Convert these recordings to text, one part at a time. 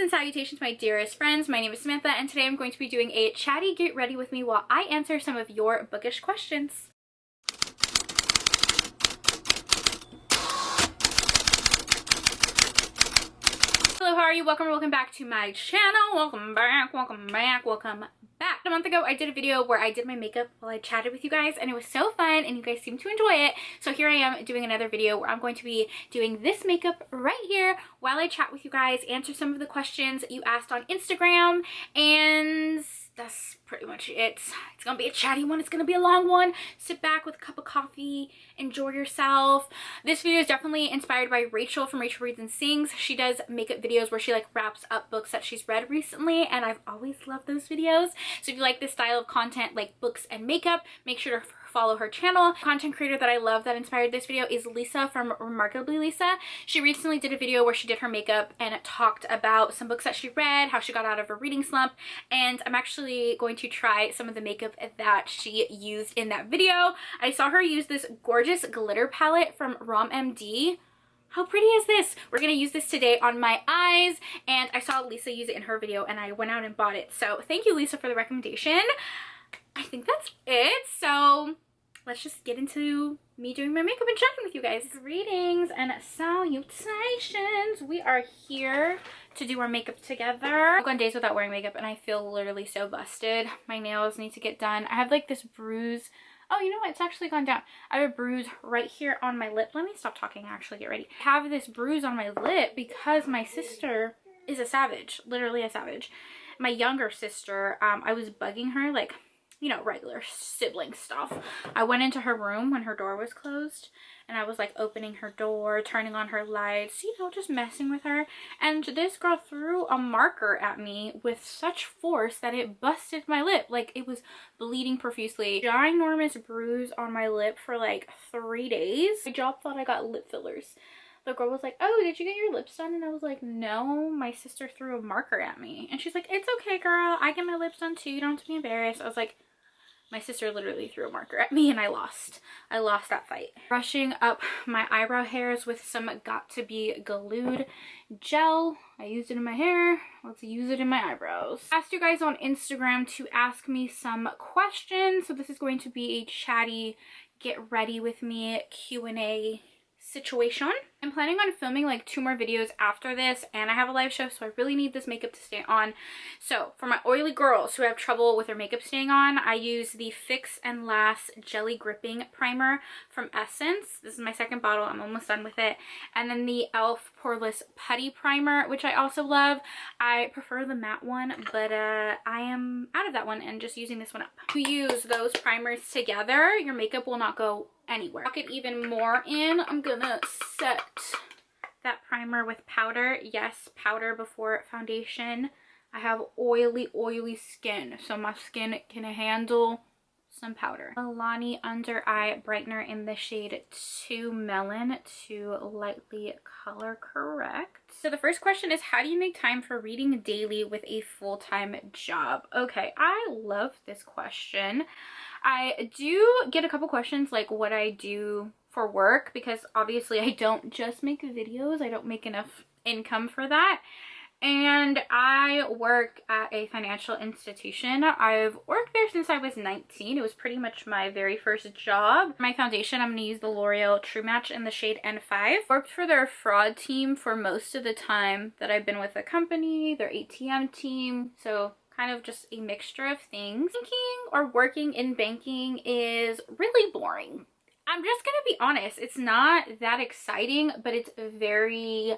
and salutations, my dearest friends. My name is Samantha, and today I'm going to be doing a chatty get ready with me while I answer some of your bookish questions. Hello, how are you? Welcome or welcome back to my channel. Welcome back, welcome back, welcome back. A month ago, I did a video where I did my makeup while I chatted with you guys, and it was so fun, and you guys seemed to enjoy it. So here I am doing another video where I'm going to be doing this makeup right here while I chat with you guys, answer some of the questions you asked on Instagram, and that's pretty much it. It's gonna be a chatty one. It's gonna be a long one. Sit back with a cup of coffee, enjoy yourself. This video is definitely inspired by Rachel from Rachel Reads and Sings. She does makeup videos where she like wraps up books that she's read recently, and I've always loved those videos. So if you like this style of content, like books and makeup, make sure to follow her channel. Content creator that I love that inspired this video is Lisa from Remarkably Lisa. She recently did a video where she did her makeup and talked about some books that she read, how she got out of a reading slump, and I'm actually going to try some of the makeup that she used in that video. I saw her use this gorgeous glitter palette from ROM-MD. How pretty is this? We're gonna use this today on my eyes, and I saw Lisa use it in her video and I went out and bought it. So thank you, Lisa, for the recommendation. I think that's it. So let's just get into me doing my makeup and chatting with you guys. Greetings and salutations. We are here to do our makeup together. I've gone days without wearing makeup and I feel literally so busted. My nails need to get done. I have like this bruise. Oh, you know what? It's actually gone down. I have a bruise right here on my lip. Let me stop talking and actually get ready. I have this bruise on my lip because my sister is a savage. Literally a savage. My younger sister, I was bugging her, like, you know, regular sibling stuff. I went into her room when her door was closed and I was like opening her door, turning on her lights, you know, just messing with her. And this girl threw a marker at me with such force that it busted my lip. Like, it was bleeding profusely. Ginormous bruise on my lip for like 3 days. My job thought I got lip fillers. The girl was like, oh, did you get your lips done? And I was like, no, my sister threw a marker at me. And she's like, it's okay, girl. I get my lips done too. You don't have to be embarrassed. I was like, my sister literally threw a marker at me and I lost. I lost that fight. Brushing up my eyebrow hairs with some Got To Be Glued gel. I used it in my hair. Let's use it in my eyebrows. I asked you guys on Instagram to ask me some questions. So this is going to be a chatty, get ready with me Q&A situation. I'm planning on filming like 2 more videos after this, and I have a live show, so I really need this makeup to stay on. So for my oily girls who have trouble with their makeup staying on, I use the Fix and Last Jelly Gripping Primer from Essence. This is my second bottle. I'm almost done with it. And then the e.l.f. Poreless Putty Primer, which I also love. I prefer the matte one, but I am out of that one and just using this one up. To use those primers together, your makeup will not go anywhere. I'll get even more in. I'm gonna set that primer with powder. Yes, powder before foundation. I have oily skin, so my skin can handle some powder. Milani Under Eye Brightener in the shade 2 Melon to lightly color correct. So the first question is, how do you make time for reading daily with a full-time job? Okay, I love this question. I do get a couple questions like what I do for work, because obviously I don't just make videos. I don't make enough income for that. And I work at a financial institution. I've worked there since I was 19. It was pretty much my very first job. My foundation, I'm going to use the L'Oreal True Match in the shade N5. Worked for their fraud team for most of the time that I've been with the company, their ATM team. So kind of just a mixture of things. Banking or working in banking is really boring. I'm just gonna be honest, it's not that exciting, but it's very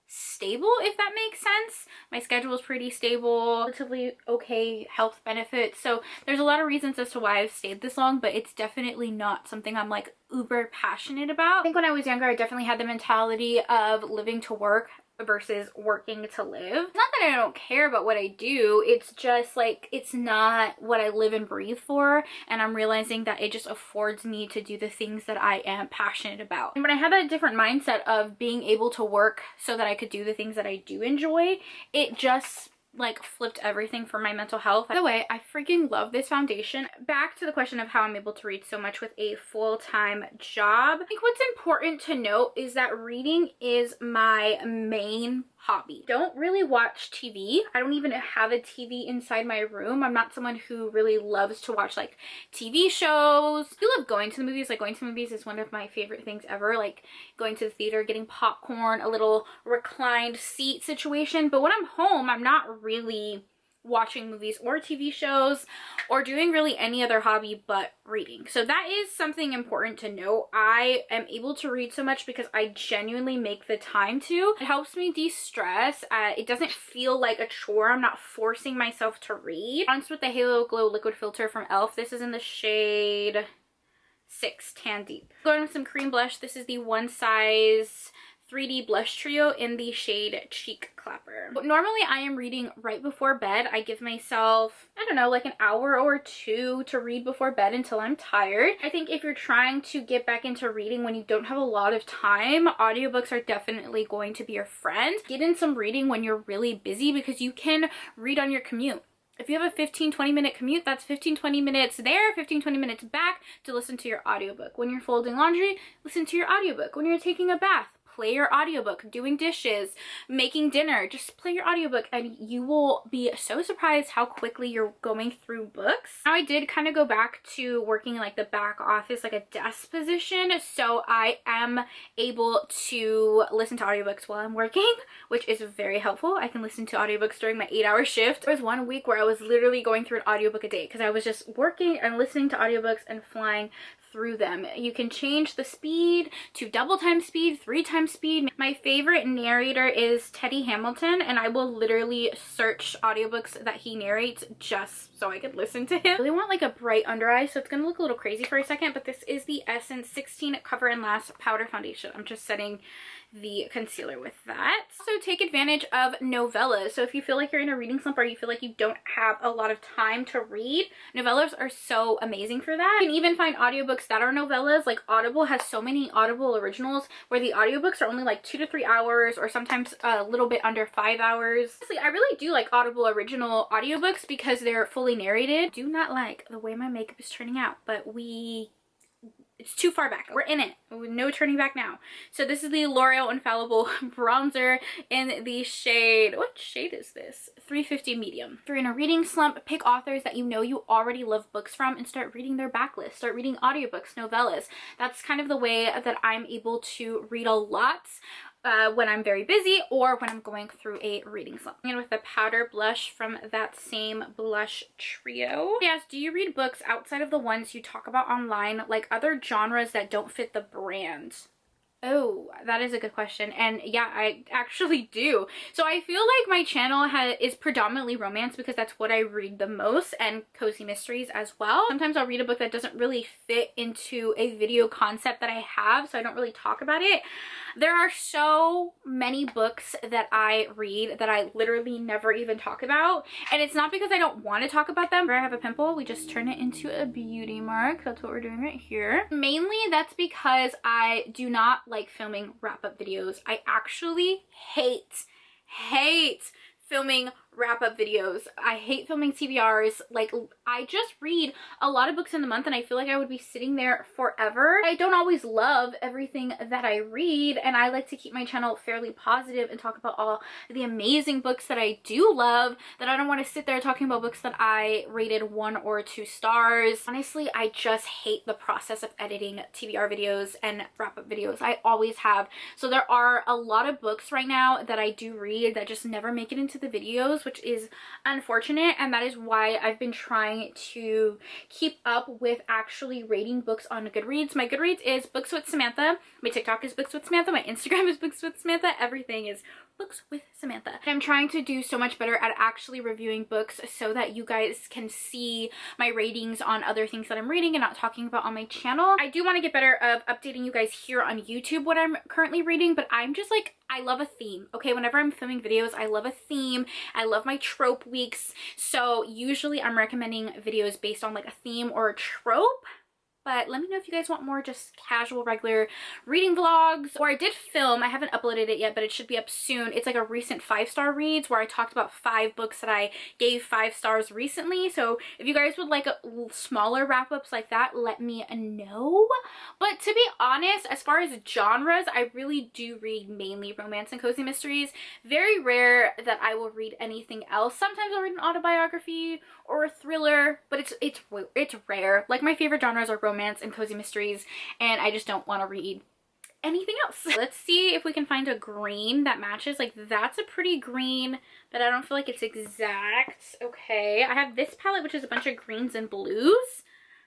stable, if that makes sense. My schedule is pretty stable, relatively okay health benefits, so there's a lot of reasons as to why I've stayed this long, but it's definitely not something I'm like uber passionate about. I think when I was younger, I definitely had the mentality of living to work versus working to live. Not that I don't care about what I do, it's just like it's not what I live and breathe for, and I'm realizing that it just affords me to do the things that I am passionate about. And when I had that different mindset of being able to work so that I could do the things that I do enjoy, it just like flipped everything for my mental health. By the way, I freaking love this foundation. Back to the question of how I'm able to read so much with a full-time job. I think what's important to note is that reading is my main hobby. Don't really watch TV. I don't even have a TV inside my room. I'm not someone who really loves to watch like TV shows. I do love going to the movies. Like, going to the movies is one of my favorite things ever. Like going to the theater, getting popcorn, a little reclined seat situation. But when I'm home, I'm not really watching movies or TV shows or doing really any other hobby but reading. So that is something important to know. I am able to read so much because I genuinely make the time to. It helps me de-stress. It doesn't feel like a chore. I'm not forcing myself to read. Bronzed with the Halo Glow liquid filter from e.l.f. This is in the shade 6 Tan Deep. Going with some cream blush. This is the One Size 3D blush trio in the shade Cheek Clapper. Normally I am reading right before bed. I give myself, I don't know, like an hour or two to read before bed until I'm tired. I think if you're trying to get back into reading when you don't have a lot of time, audiobooks are definitely going to be your friend. Get in some reading when you're really busy because you can read on your commute. If you have a 15-20 minute commute, that's 15-20 minutes there, 15-20 minutes back to listen to your audiobook. When you're folding laundry, listen to your audiobook. When you're taking a bath, play your audiobook. Doing dishes, making dinner, just play your audiobook and you will be so surprised how quickly you're going through books. Now I did kind of go back to working in like the back office, like a desk position, so I am able to listen to audiobooks while I'm working, which is very helpful. I can listen to audiobooks during my 8-hour shift. There was one week where I was literally going through an audiobook a day because I was just working and listening to audiobooks and flying through them. You can change the speed to double time speed, 3 times speed. My favorite narrator is Teddy Hamilton, and I will literally search audiobooks that he narrates just so I could listen to him. I really want like a bright under eye, so it's gonna look a little crazy for a second, but this is the Essence 16 Cover and Last Powder Foundation. I'm just setting the concealer with that. So take advantage of novellas. So if you feel like you're in a reading slump or you feel like you don't have a lot of time to read, novellas are so amazing for that. You can even find audiobooks that are novellas. Like Audible has so many Audible originals where the audiobooks are only like 2 to 3 hours or sometimes a little bit under 5 hours. Honestly, I really do like Audible original audiobooks because they're fully narrated. Do not like the way my makeup is turning out, but it's too far back. We're in it. No turning back now. So this is the L'Oreal Infallible Bronzer in the shade, what shade is this? 350 Medium. If you're in a reading slump, pick authors that you know you already love books from and start reading their backlist. Start reading audiobooks, novellas. That's kind of the way that I'm able to read a lot when I'm very busy or when I'm going through a reading slump. And with the powder blush from that same blush trio. Yes, do you read books outside of the ones you talk about online, like other genres that don't fit the brand? Oh, that is a good question. And yeah, I actually do. So I feel like my channel is predominantly romance because that's what I read the most, and cozy mysteries as well. Sometimes I'll read a book that doesn't really fit into a video concept that I have, so I don't really talk about it. There are so many books that I read that I literally never even talk about, and it's not because I don't want to talk about them. Where I have a pimple, we just turn it into a beauty mark. That's what we're doing right here. Mainly that's because I do not like filming wrap-up videos. I actually hate filming wrap-up videos. I hate filming TBRs. Like, I just read a lot of books in the month and I feel like I would be sitting there forever. I don't always love everything that I read, and I like to keep my channel fairly positive and talk about all the amazing books that I do love, that I don't want to sit there talking about books that I rated 1 or 2 stars. Honestly, I just hate the process of editing TBR videos and wrap-up videos. I always have. So there are a lot of books right now that I do read that just never make it into the videos, which is unfortunate, and that is why I've been trying to keep up with actually rating books on Goodreads. My Goodreads is Books with Samantha, my TikTok is Books with Samantha, my Instagram is Books with Samantha, everything is Books with Samantha. I'm trying to do so much better at actually reviewing books so that you guys can see my ratings on other things that I'm reading and not talking about on my channel. I do want to get better of updating you guys here on YouTube what I'm currently reading, but I'm just like, I love a theme, okay? Whenever I'm filming videos, I love a theme. I love my trope weeks. So usually I'm recommending videos based on like a theme or a trope. but let me know if you guys want more just casual, regular reading vlogs. Or I did film, I haven't uploaded it yet, but it should be up soon. It's like a recent 5-star reads where I talked about 5 books that I gave 5 stars recently. So if you guys would like smaller wrap-ups like that, let me know. But to be honest, as far as genres, I really do read mainly romance and cozy mysteries. Very rare that I will read anything else. Sometimes I'll read an autobiography or a thriller, but it's rare. Like, my favorite genres are romance and cozy mysteries, and I just don't want to read anything else. Let's see if we can find a green that matches. Like, that's a pretty green, but I don't feel like it's exact. Okay, I have this palette, which is a bunch of greens and blues,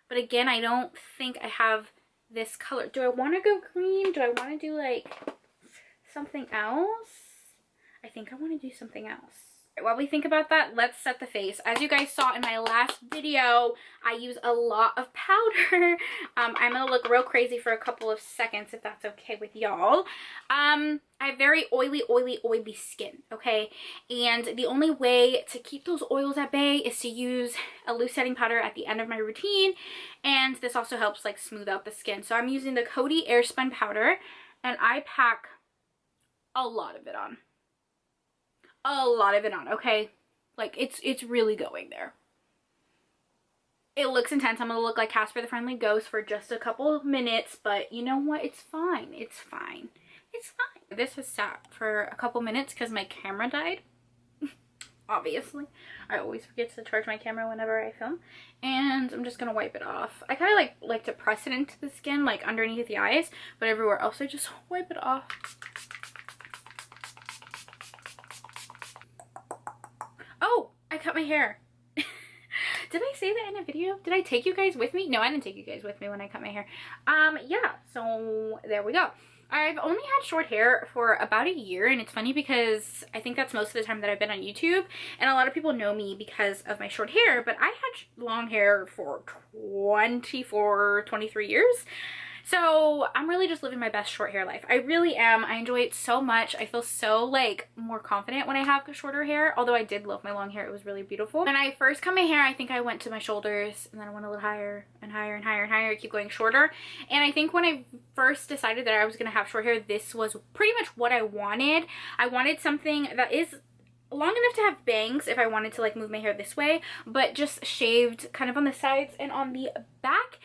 but again, I don't think I have this color. Do I want to go green? Do I want to do like something else? I think I want to do something else. While we think about that, let's set the face. As you guys saw in my last video, I use a lot of powder. I'm gonna look real crazy for a couple of seconds if that's okay with y'all. I have very oily skin, okay? And the only way to keep those oils at bay is to use a loose setting powder at the end of my routine. And this also helps like smooth out the skin. So I'm using the Coty Airspun powder, and I pack a lot of it on. Okay? Like, it's really going there. It looks intense. I'm gonna look like Casper the Friendly Ghost for just a couple of minutes, but you know what? It's fine. It's fine. It's fine. This has sat for a couple minutes because my camera died. Obviously. I always forget to charge my camera whenever I film. And I'm just gonna wipe it off. I kind of like to press it into the skin, like underneath the eyes, but everywhere else I just wipe it off. Oh, I cut my hair. Did I say that in a video? Did I take you guys with me? No, I didn't take you guys with me when I cut my hair. Yeah, so there we go. I've only had short hair for about a year, and it's funny because I think that's most of the time that I've been on YouTube, and a lot of people know me because of my short hair, but I had long hair for 24, 23 years. So I'm really just living my best short hair life. I really am. I enjoy it so much. I feel so like more confident when I have shorter hair, although I did love my long hair. It was really beautiful. When I first cut my hair, I think I went to my shoulders, and then I went a little higher and higher and higher and higher. I keep going shorter. And I think when I first decided that I was going to have short hair, this was pretty much what I wanted. I wanted something that is long enough to have bangs if I wanted to like move my hair this way, but just shaved kind of on the sides and on the back.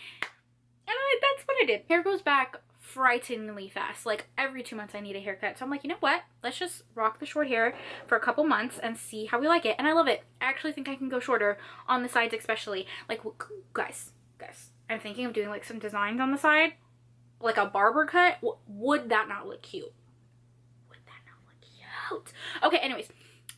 And that's what I did. Hair goes back frighteningly fast. Like every 2 months I need a haircut. So I'm like, you know what? Let's just rock the short hair for a couple months and see how we like it. And I love it. I actually think I can go shorter on the sides especially. Like, guys, I'm thinking of doing like some designs on the side. Like a barber cut. Would that not look cute? Would that not look cute? Okay, anyways.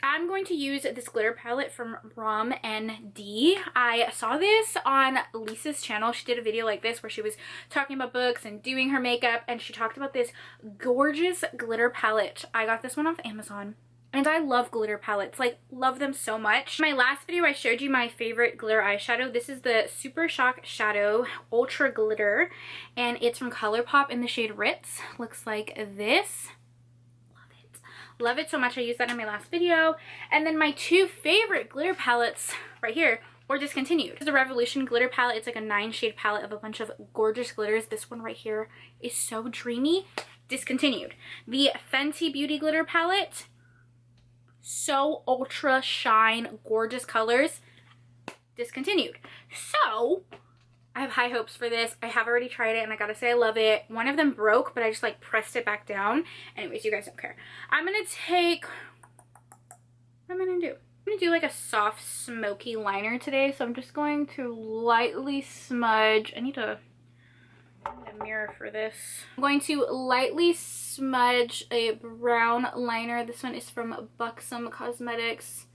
I'm going to use this glitter palette from Rom ND. I saw this on Lisa's channel. She did a video like this where she was talking about books and doing her makeup, and she talked about this gorgeous glitter palette. I got this one off Amazon, and I love glitter palettes. Like, love them so much. In my last video, I showed you my favorite glitter eyeshadow. This is the Super Shock Shadow Ultra Glitter, and it's from ColourPop in the shade Ritz. Looks like this. Love it so much. I used that in my last video. And then my 2 favorite glitter palettes right here were discontinued. This is the Revolution glitter palette. It's like a 9-shade palette of a bunch of gorgeous glitters. This one right here is so dreamy. Discontinued. The Fenty Beauty glitter palette, so ultra shine, gorgeous colors. Discontinued. So I have high hopes for this. I have already tried it, and I gotta say I love it. One of them broke, but I just like pressed it back down. Anyways, you guys don't care. I'm gonna take, what am I gonna do? I'm gonna do like a soft smoky liner today. So I'm just going to lightly smudge. I need a mirror for this. I'm going to lightly smudge a brown liner. This one is from Buxom Cosmetics.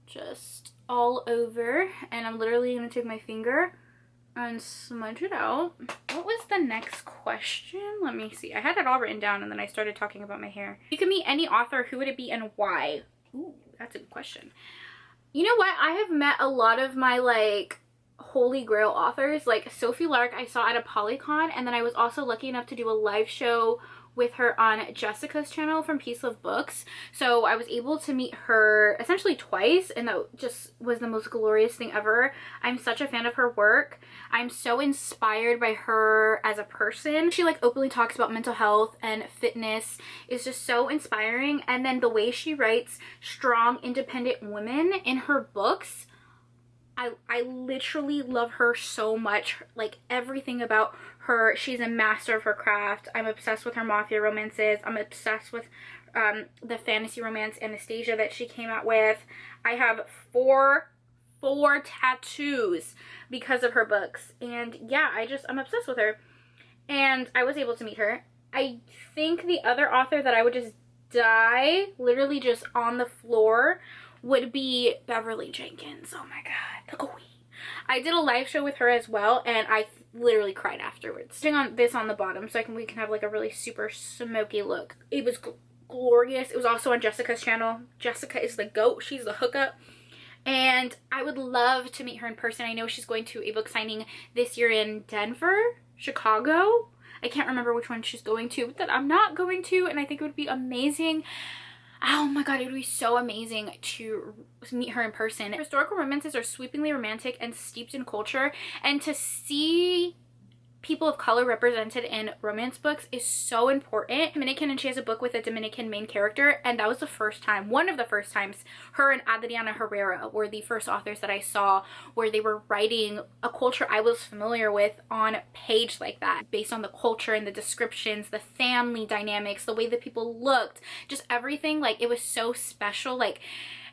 Just all over. And I'm literally gonna take my finger and smudge it out. What was the next question? Let me see. I had it all written down, and then I started talking about my hair. If you could meet any author, who would it be and why? Ooh, that's a good question. You know what? I have met a lot of my like holy grail authors. Like Sophie Lark I saw at a Polycon, and then I was also lucky enough to do a live show with her on Jessica's channel from Peace Love Books. So I was able to meet her essentially twice, and that just was the most glorious thing ever. I'm such a fan of her work. I'm so inspired by her as a person. She like openly talks about mental health and fitness. Is just so inspiring. And then the way she writes strong, independent women in her books, I literally love her so much. Like everything about her, she's a master of her craft. I'm obsessed with her mafia romances. I'm obsessed with the fantasy romance Anastasia that she came out with. I have four tattoos because of her books. And yeah, I'm obsessed with her. And I was able to meet her. I think the other author that I would just die literally just on the floor would be Beverly Jenkins. Oh my god, the queen. I did a live show with her as well, and I literally cried afterwards. Putting on this on the bottom so we can have like a really super smoky look. It was glorious. It was also on Jessica's channel. Jessica is the goat. She's the hookup. And I would love to meet her in person. I know she's going to a book signing this year in Denver, Chicago. I can't remember which one she's going to, but that I'm not going to, and I think it would be amazing. Oh my god, it would be so amazing to meet her in person. Historical romances are sweepingly romantic and steeped in culture, and to see people of color represented in romance books is so important. Dominican, and she has a book with a Dominican main character, and that was the first time, one of the first times, her and Adriana Herrera were the first authors that I saw where they were writing a culture I was familiar with on page like that, based on the culture and the descriptions, the family dynamics, the way that people looked, just everything. Like, it was so special, like,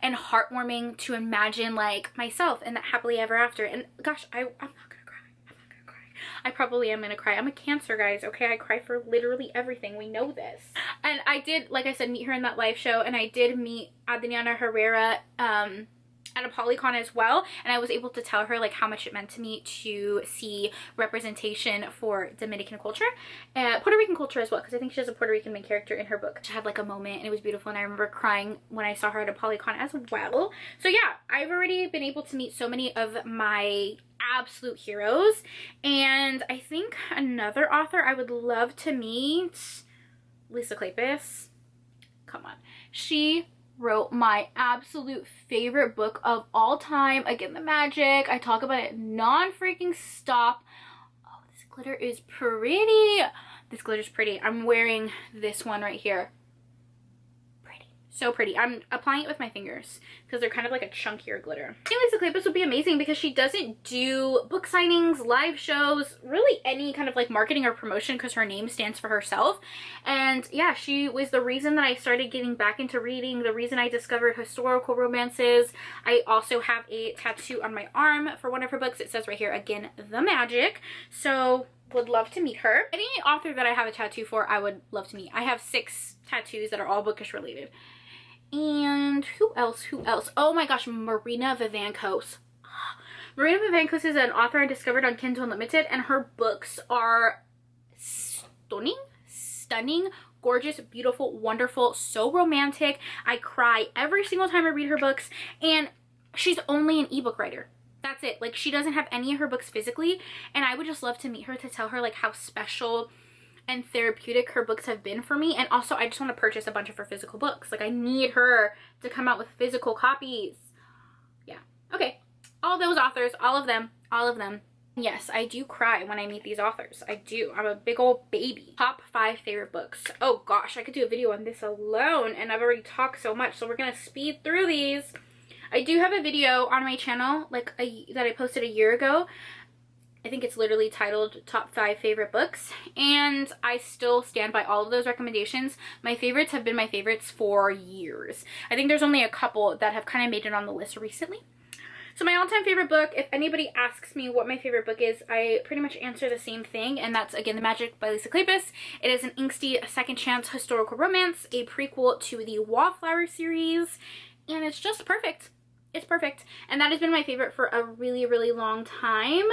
and heartwarming to imagine like myself in that happily ever after. And gosh, I'm not gonna cry. I probably am gonna cry. I'm a Cancer, guys, okay? I cry for literally everything. We know this. And I did, like I said, meet her in that live show, and I did meet Adriana Herrera at a Polycon as well, and I was able to tell her like how much it meant to me to see representation for Dominican culture and Puerto Rican culture as well, because I think she has a Puerto Rican main character in her book. She had like a moment, and it was beautiful, and I remember crying when I saw her at a Polycon as well. So yeah, I've already been able to meet so many of my absolute heroes, and I think another author I would love to meet, Lisa Kleypas. Come on, she wrote my absolute favorite book of all time, Again the Magic. I talk about it non-freaking stop. Oh, this glitter is pretty. This glitter's pretty. I'm wearing this one right here. So pretty. I'm applying it with my fingers because they're kind of like a chunkier glitter. I think Lisa Kleypas would be amazing because she doesn't do book signings, live shows, really any kind of like marketing or promotion, because her name stands for herself. And yeah, she was the reason that I started getting back into reading, the reason I discovered historical romances. I also have a tattoo on my arm for one of her books. It says right here, Again the Magic. So would love to meet her. Any author that I have a tattoo for, I would love to meet. I have 6 tattoos that are all bookish related. And who else? Oh my gosh, Marina Vivancos. Marina Vivancos is an author I discovered on Kindle Unlimited, and her books are stunning, gorgeous, beautiful, wonderful, so romantic. I cry every single time I read her books, and she's only an ebook writer. That's it. Like, she doesn't have any of her books physically, and I would just love to meet her to tell her like how special and therapeutic her books have been for me. And also, I just want to purchase a bunch of her physical books. Like, I need her to come out with physical copies. Yeah. Okay. All those authors, all of them. Yes, I do cry when I meet these authors. I do. I'm a big old baby. Top 5 favorite books. Oh gosh, I could do a video on this alone, and I've already talked so much, so we're gonna speed through these. I do have a video on my channel that I posted a year ago. I think it's literally titled Top 5 Favorite Books, and I still stand by all of those recommendations. My favorites have been my favorites for years. I think there's only a couple that have kind of made it on the list recently. So my all-time favorite book, if anybody asks me what my favorite book is, I pretty much answer the same thing, and that's Again the Magic by Lisa Kleypas. It is an angsty second chance historical romance, a prequel to the Wallflower series, and it's just perfect. It's perfect, and that has been my favorite for a really, really long time.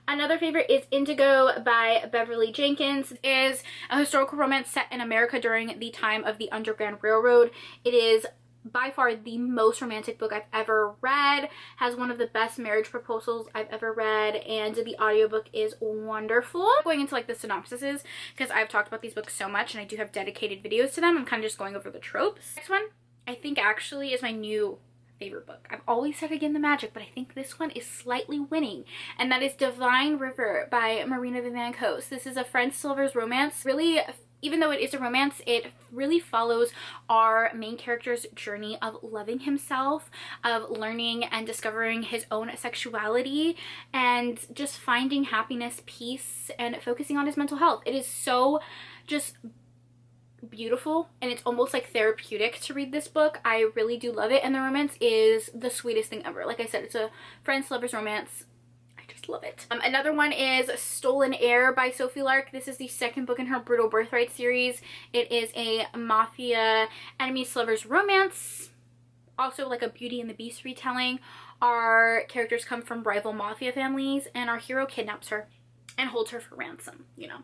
Another favorite is Indigo by Beverly Jenkins. It is a historical romance set in America during the time of the Underground Railroad. It is by far the most romantic book I've ever read, has one of the best marriage proposals I've ever read, and the audiobook is wonderful. Going into like the synopsises, because I've talked about these books so much and I do have dedicated videos to them. I'm kind of just going over the tropes. Next one, I think actually is my new favorite book. I've always said Again the Magic, but I think this one is slightly winning, and that is Divine River by Marina Vivancos. This is a French lovers romance. Really, even though it is a romance, it really follows our main character's journey of loving himself, of learning and discovering his own sexuality, and just finding happiness, peace, and focusing on his mental health. It is so just beautiful, and it's almost like therapeutic to read this book. I really do love it, and the romance is the sweetest thing ever. Like I said, it's a French lovers romance. I just love it. Another one is Stolen Heir by Sophie Lark. This is the second book in her Brutal Birthright series. It is a mafia enemies to lovers romance, also like a Beauty and the Beast retelling. Our characters come from rival mafia families, and our hero kidnaps her and holds her for ransom, you know.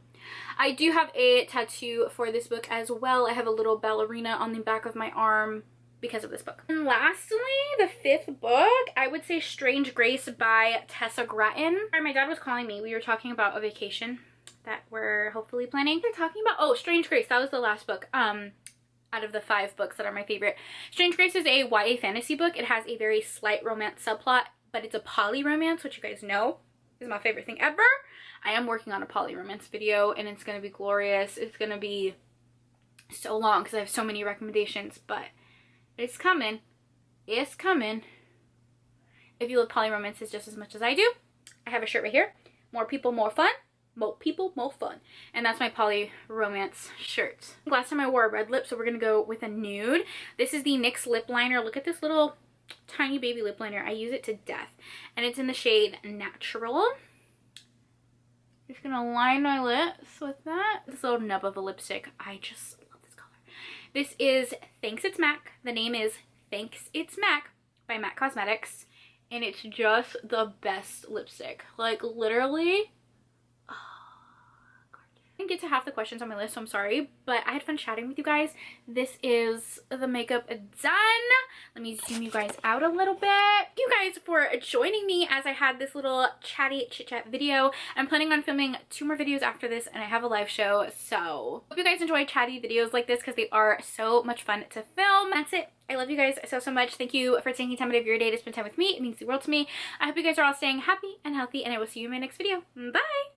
I do have a tattoo for this book as well. I have a little ballerina on the back of my arm because of this book. And lastly, the fifth book, I would say Strange Grace by Tessa Gratton. My dad was calling me. We were talking about a vacation that we're hopefully planning. We're talking about, oh, Strange Grace. That was the last book out of the 5 books that are my favorite. Strange Grace is a YA fantasy book. It has a very slight romance subplot, but it's a poly romance, which you guys know is my favorite thing ever. I am working on a poly romance video, and it's going to be glorious. It's going to be so long because I have so many recommendations, but it's coming. It's coming. If you love poly romances just as much as I do, I have a shirt right here. More people, more fun. More people, more fun. And that's my poly romance shirt. Last time I wore a red lip, so we're going to go with a nude. This is the NYX lip liner. Look at this little tiny baby lip liner. I use it to death. And it's in the shade Natural. Just gonna line my lips with that. This little nub of a lipstick. I just love this color. This is Thanks It's Mac. The name is Thanks It's Mac by MAC Cosmetics. And it's just the best lipstick. Like literally, I didn't get to half the questions on my list, so I'm sorry, but I had fun chatting with you guys. This is the makeup done. Let me zoom you guys out a little bit. Thank you guys for joining me as I had this little chatty chit chat video. I'm planning on filming 2 more videos after this, and I have a live show, so hope you guys enjoy chatty videos like this because they are so much fun to film. That's it. I love you guys so much. Thank you for taking time out of your day to spend time with me. It means the world to me. I hope you guys are all staying happy and healthy, and I will see you in my next video. Bye!